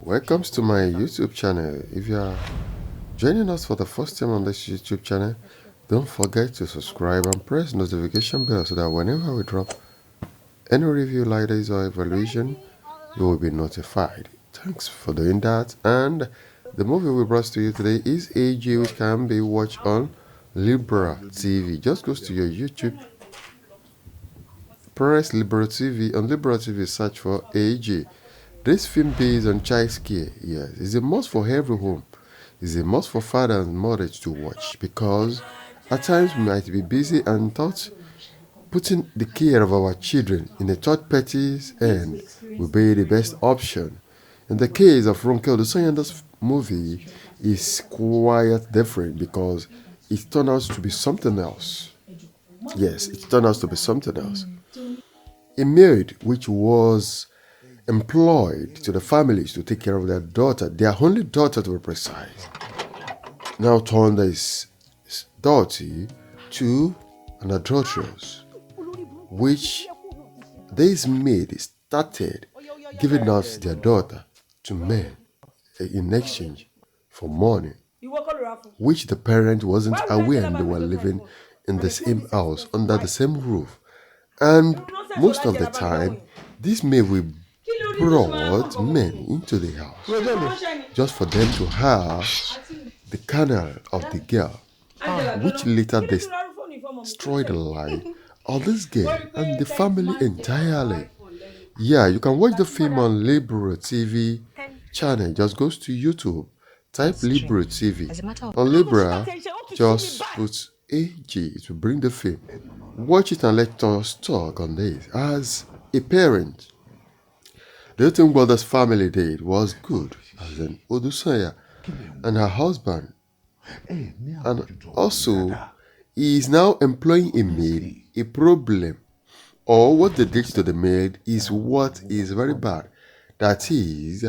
Welcome to my YouTube channel. If you are joining us for the first time on this YouTube channel, don't forget to subscribe and press notification bell so that whenever we drop any review like this or evaluation, you will be notified. Thanks for doing that. And the movie we brought to you today is Jayjay, which can be watched on Libra TV. Just goes to your YouTube, press Libra TV. On Libra TV, search for Jayjay. This film based on child care, yes, is a must for every home. It's a must for fathers and mothers to watch because at times we might be busy and thought putting the care of our children in a third party's hand will be the best option. In the case of Ronke, Odusanya, this movie is quite different because it turned out to be something else. Yes, it turned out to be something else. A maid which was employed to the families to take care of their only daughter to be precise, now turned his daughter to an adulteress, which this maid started giving out their daughter to men in exchange for money, which the parent wasn't aware and they were living in the same house, under the same roof. And most of the time, this maid will brought men into the house just for them to have the carnal of the girl, which later destroyed the life of this girl and the family entirely. Yeah, you can watch the film on Libra TV channel. Just goes to YouTube, type Libra TV. On Libra, just put AG, it will bring the film. Watch it and let us talk on this. As a parent, the thing what this family did was good, as in Odusanya and her husband. And also, he is now employing a maid. A problem, or what they did to the maid, is what is very bad. That is,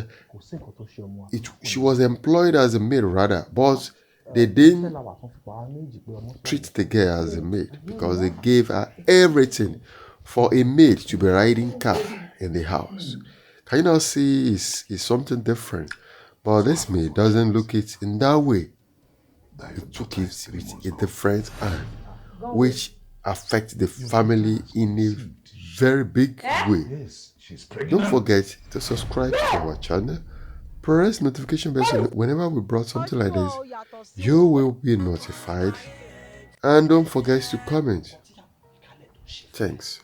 she was employed as a maid rather, but they didn't treat the girl as a maid because they gave her everything for a maid to be riding car in the house. Can you now see is something different? But this maid doesn't look it in that way. It took it with a different hand, which affects the family in a very big way. Don't forget to subscribe to our channel. Press notification bell so whenever we brought something like this, you will be notified. And don't forget to comment. Thanks.